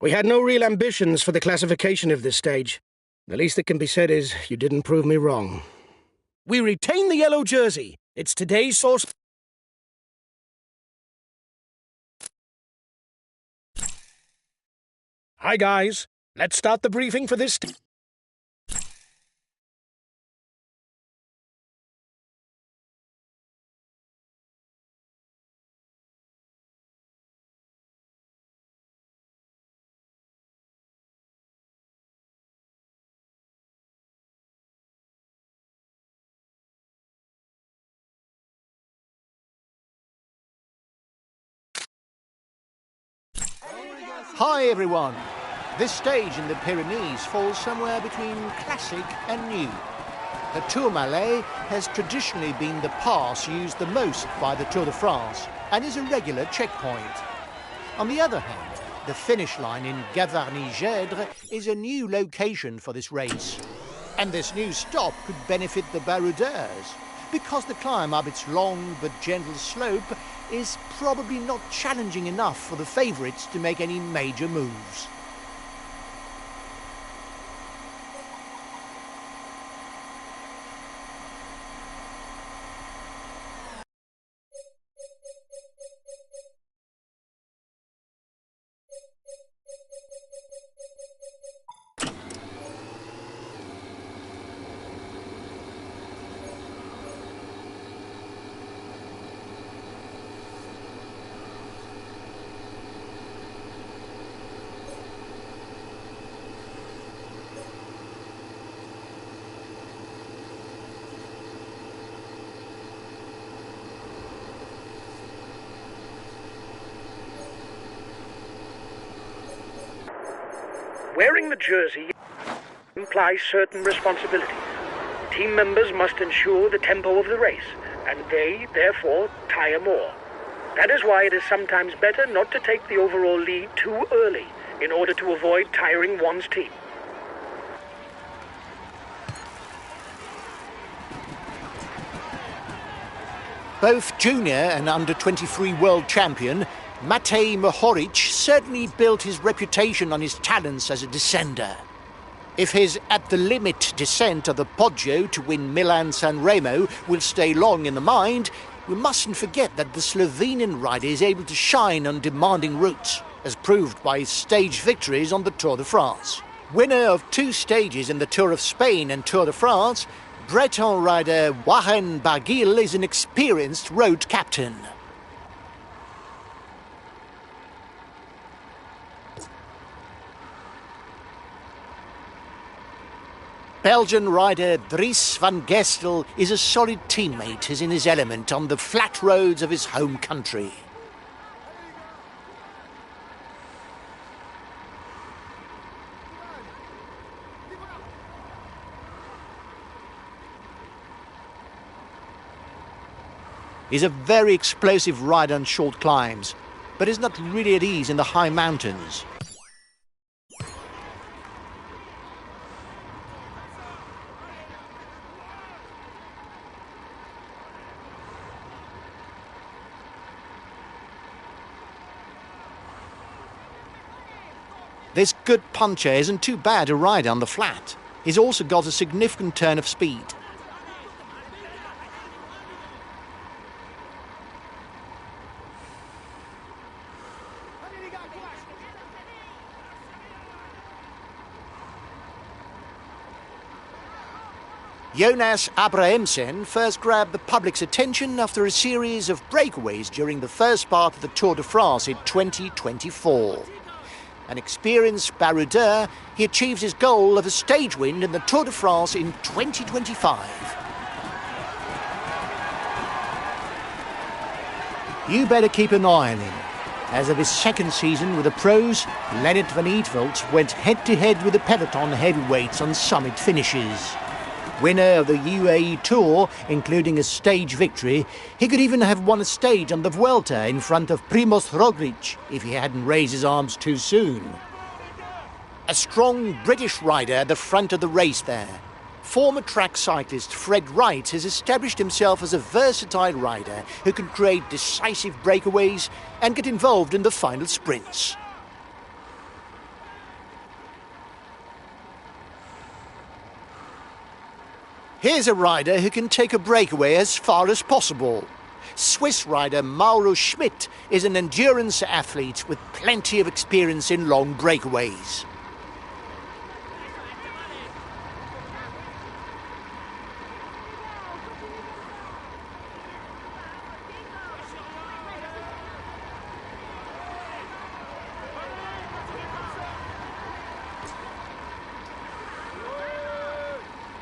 We had no real ambitions for the classification of this stage. The least that can be said is you didn't prove me wrong. We retain the yellow jersey. It's today's source. Hi, guys. Let's start the briefing for this. Hi everyone! This stage in the Pyrenees falls somewhere between classic and new. The Tourmalet has traditionally been the pass used the most by the Tour de France and is a regular checkpoint. On the other hand, the finish line in Gavarnie-Gèdre is a new location for this race. And this new stop could benefit the Baroudeurs, because the climb up its long but gentle slope is probably not challenging enough for the favourites to make any major moves. Wearing the jersey implies certain responsibilities. Team members must ensure the tempo of the race, and they, therefore, tire more. That is why it is sometimes better not to take the overall lead too early, in order to avoid tiring one's team. Both junior and under-23 world champion Matej Mohoric certainly built his reputation on his talents as a descender. If his at-the-limit descent of the Poggio to win Milan-San Remo will stay long in the mind, we mustn't forget that the Slovenian rider is able to shine on demanding routes, as proved by his stage victories on the Tour de France. Winner of 2 stages in the Tour of Spain and Tour de France, Breton rider Warren Barguil is an experienced road captain. Belgian rider Dries van Gestel is a solid teammate, as in his element on the flat roads of his home country. He's a very explosive rider on short climbs, but is not really at ease in the high mountains. This good puncher isn't too bad a rider on the flat. He's also got a significant turn of speed. Jonas Abrahamsen first grabbed the public's attention after a series of breakaways during the first part of the Tour de France in 2024. An experienced baroudeur, he achieves his goal of a stage win in the Tour de France in 2025. You better keep an eye on him. As of his second season with the pros, Leonard van Eetvelt went head-to-head with the peloton heavyweights on summit finishes. Winner of the UAE Tour, including a stage victory, he could even have won a stage on the Vuelta in front of Primoz Roglic if he hadn't raised his arms too soon. A strong British rider at the front of the race there. Former track cyclist Fred Wright has established himself as a versatile rider who can create decisive breakaways and get involved in the final sprints. Here's a rider who can take a breakaway as far as possible. Swiss rider Mauro Schmidt is an endurance athlete with plenty of experience in long breakaways.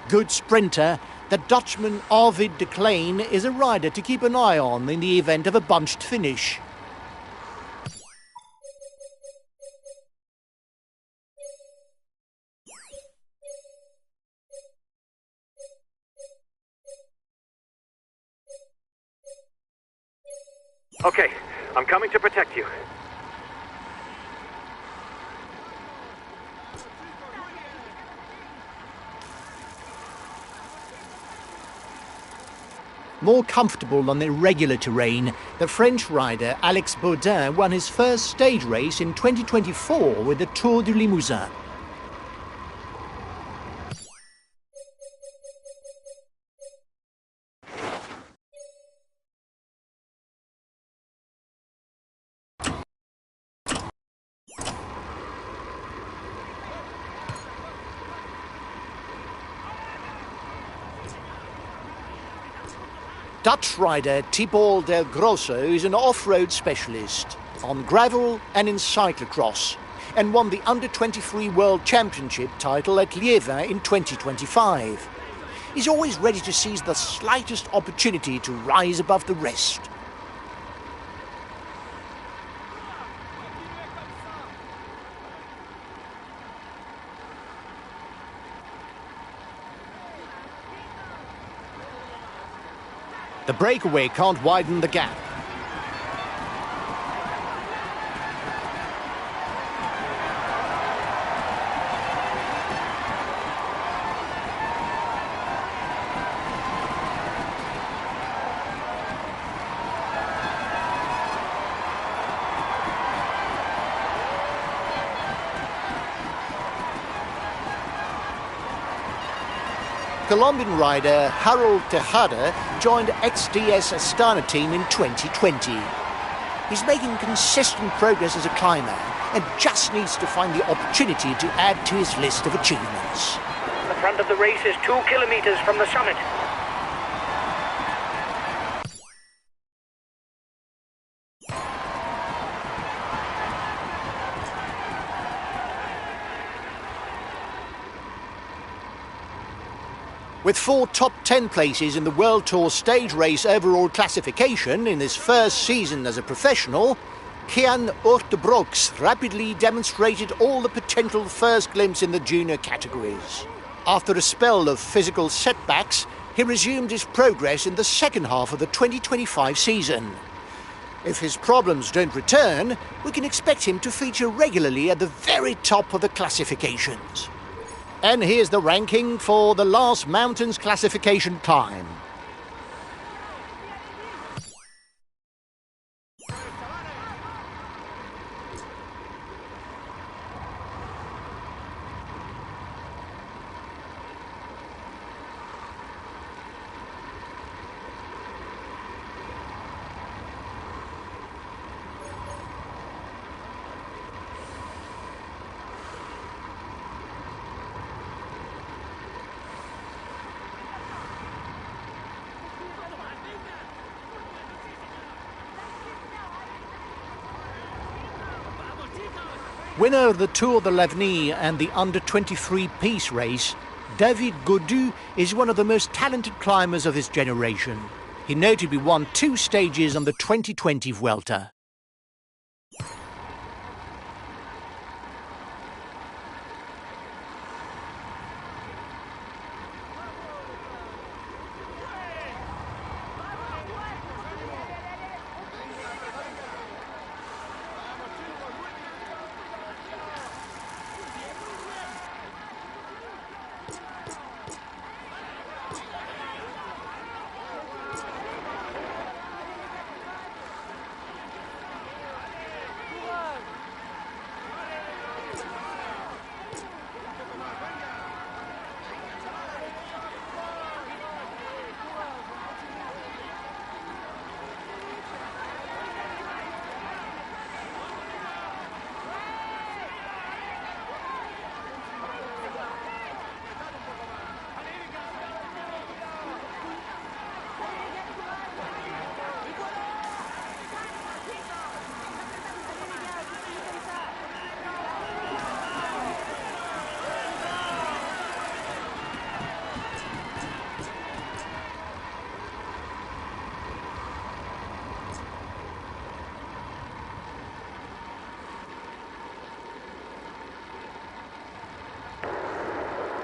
Good sprinter, the Dutchman Arvid de Klein is a rider to keep an eye on in the event of a bunched finish. Okay, I'm coming to protect you. More comfortable on irregular terrain, the French rider Alex Baudin won his first stage race in 2024 with the Tour du Limousin. Dutch rider Thibaut Del Grosso is an off-road specialist on gravel and in cyclocross, and won the Under-23 World Championship title at Liévin in 2025. He's always ready to seize the slightest opportunity to rise above the rest. The breakaway can't widen the gap. Colombian rider Harold Tejada joined XDS Astana team in 2020. He's making consistent progress as a climber and just needs to find the opportunity to add to his list of achievements. The front of the race is 2 kilometers from the summit. With 4 top 10 places in the World Tour stage race overall classification in his first season as a professional, Kian Ortebroeks rapidly demonstrated all the potential first glimpse in the junior categories. After a spell of physical setbacks, he resumed his progress in the second half of the 2025 season. If his problems don't return, we can expect him to feature regularly at the very top of the classifications. And here's the ranking for the last mountains classification climb. Winner of the Tour de l'Avenir and the Under-23 Peace race, David Gaudu is one of the most talented climbers of his generation. He notably won 2 stages on the 2020 Vuelta.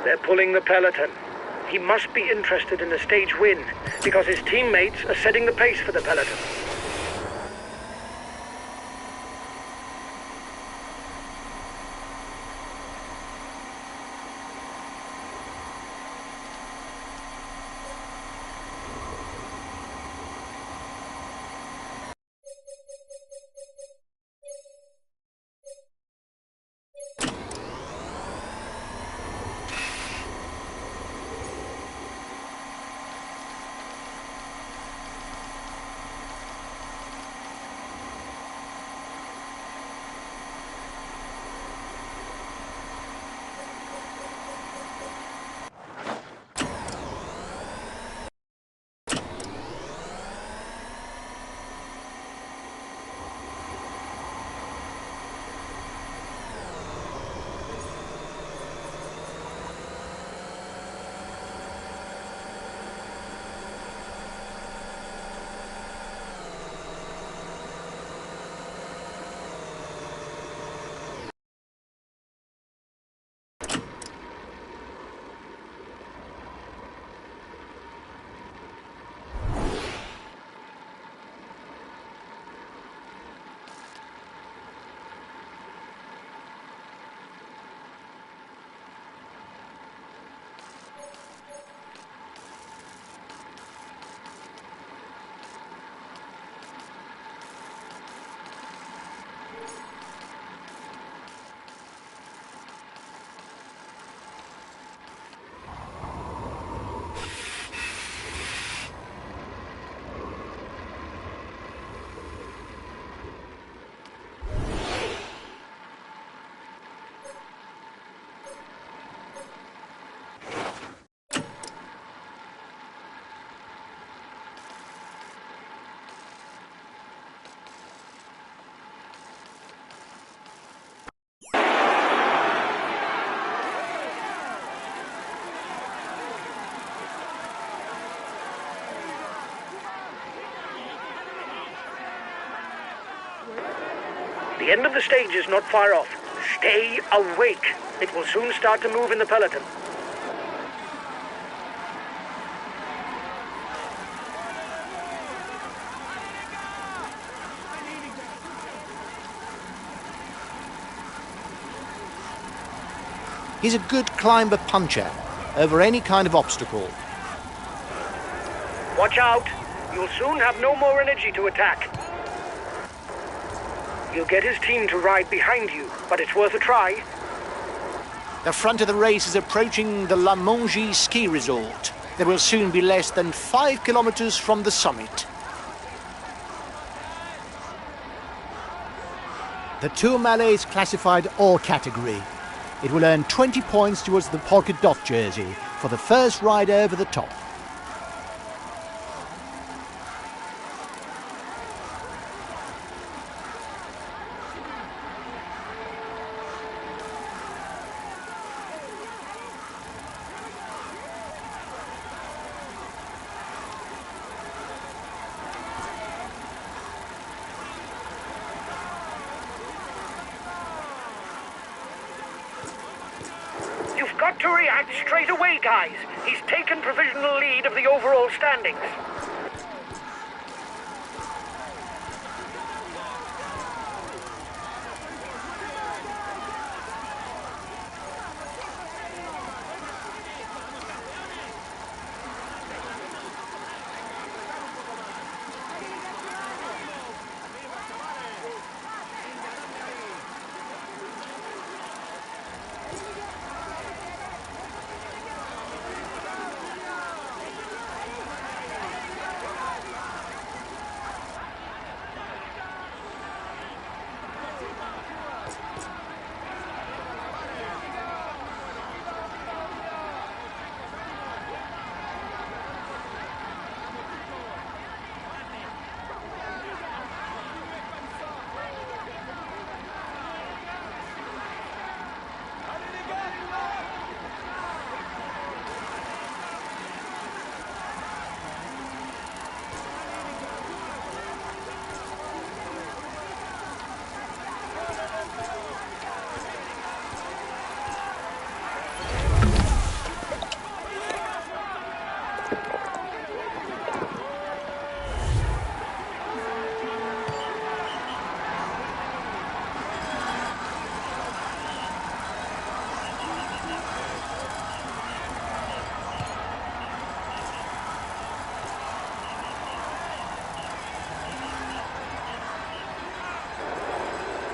They're pulling the peloton. He must be interested in a stage win, because his teammates are setting the pace for the peloton. The end of the stage is not far off. Stay awake. It will soon start to move in the peloton. He's a good climber puncher over any kind of obstacle. Watch out. You'll soon have no more energy to attack. You'll get his team to ride behind you, but it's worth a try. The front of the race is approaching the La Mongie ski resort. They will soon be less than 5 kilometers from the summit. The Tourmalet is classified all category. It will earn 20 points towards the polka dot jersey for the first ride over the top. You've got to react straight away, guys. He's taken provisional lead of the overall standings.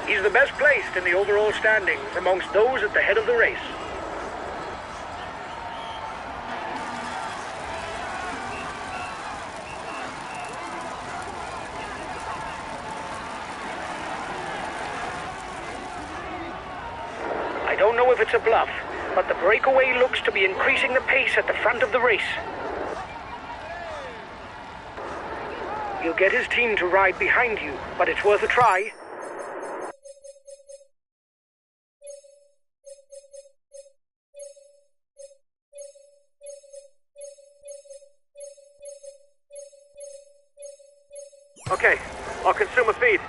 He's the best placed in the overall standings amongst those at the head of the race. I don't know if it's a bluff, but the breakaway looks to be increasing the pace at the front of the race. He'll get his team to ride behind you, but it's worth a try. Okay, I'll consume a feed.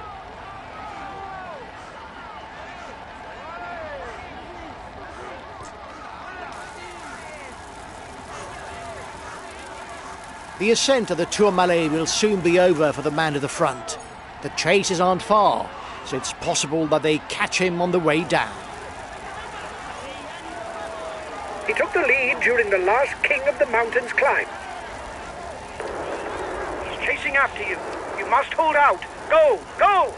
The ascent of the Tourmalet will soon be over for the man at the front. The chases aren't far, so it's possible that they catch him on the way down. He took the lead during the last King of the Mountains climb. He's chasing after you. You must hold out. Go! Go!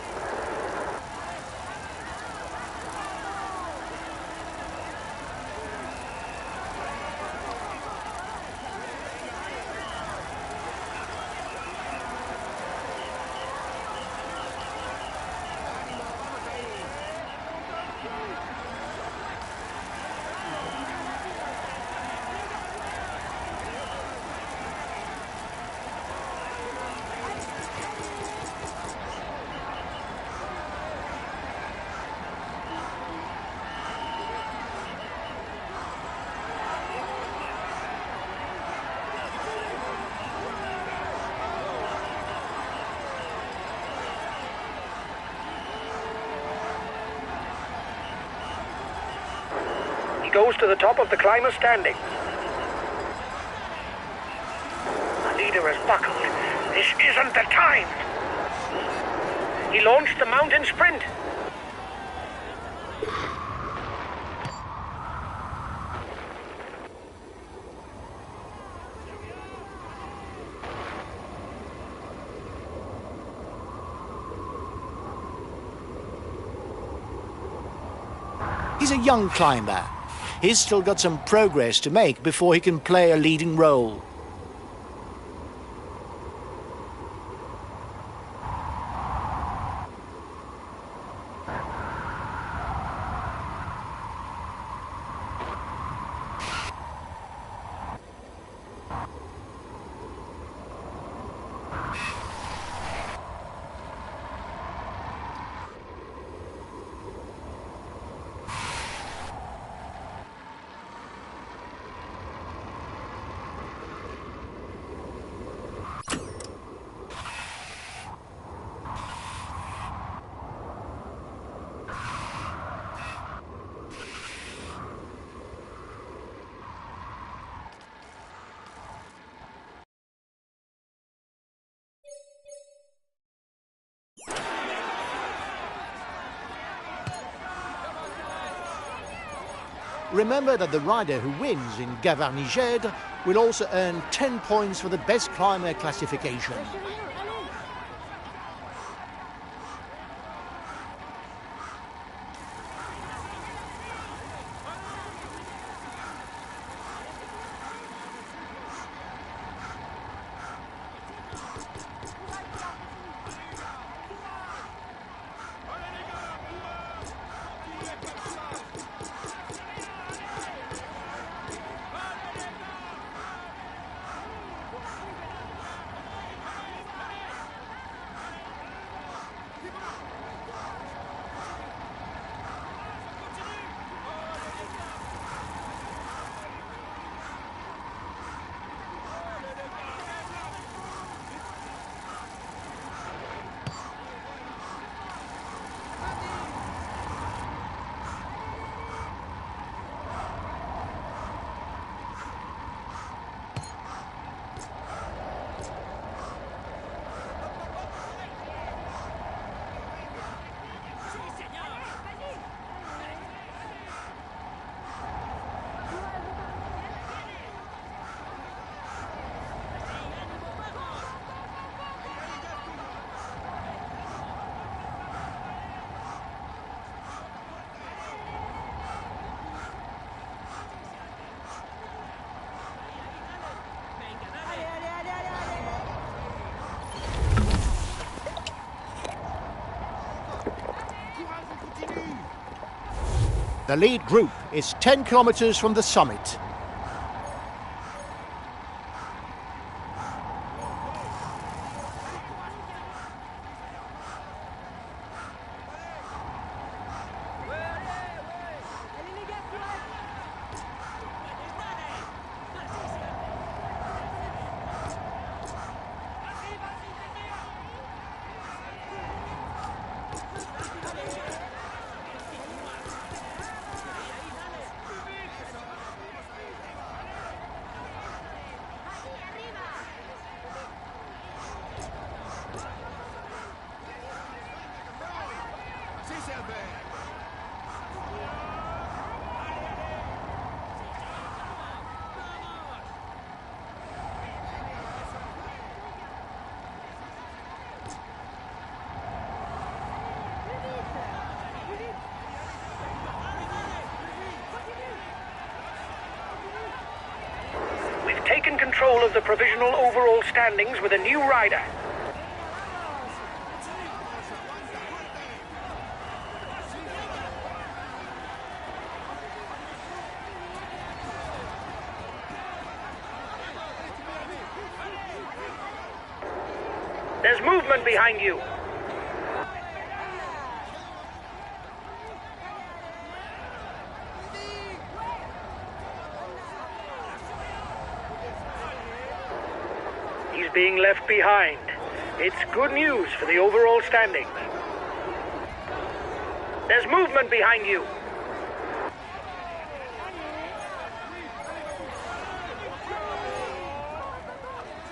Goes to the top of the climber standing. The leader has buckled. This isn't the time. He launched the mountain sprint. He's a young climber. He's still got some progress to make before he can play a leading role. Remember that the rider who wins in Gavarnie-Gèdre will also earn 10 points for the best climber classification. The lead group is 10 kilometers from the summit. Taken control of the provisional overall standings with a new rider. There's movement behind you. He's being left behind. It's good news for the overall standings. There's movement behind you.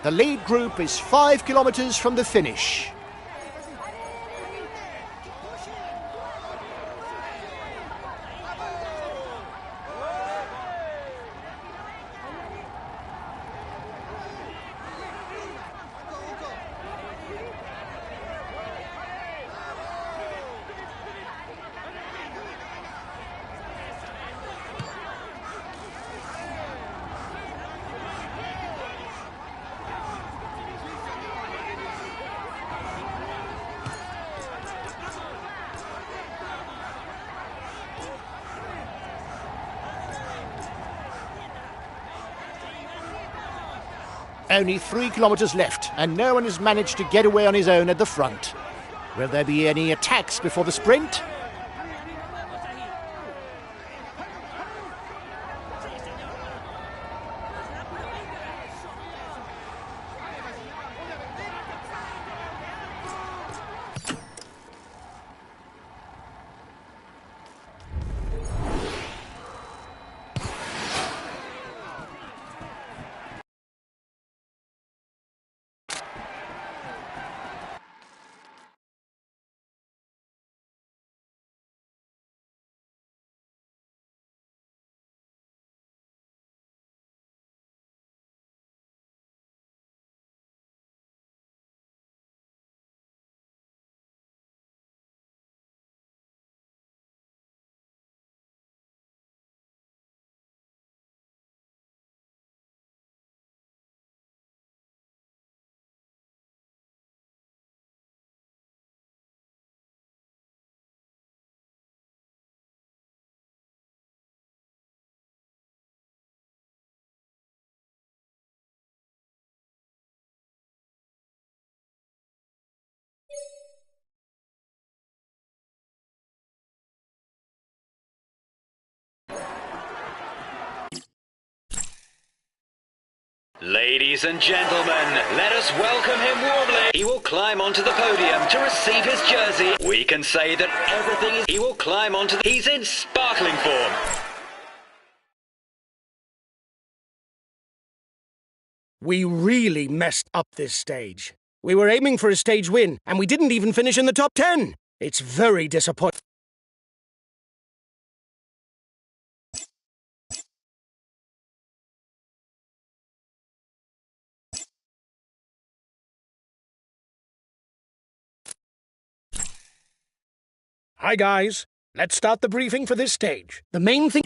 The lead group is 5 kilometers from the finish. Only 3 kilometers left, and no one has managed to get away on his own at the front. Will there be any attacks before the sprint? Ladies and gentlemen, let us welcome him warmly. He will climb onto the podium to receive his jersey. We can say that everything is... He will climb onto the... He's in sparkling form. We really messed up this stage. We were aiming for a stage win, and we didn't even finish in the top 10. It's very disappointing. Hi guys, let's start the briefing for this stage. The main thing...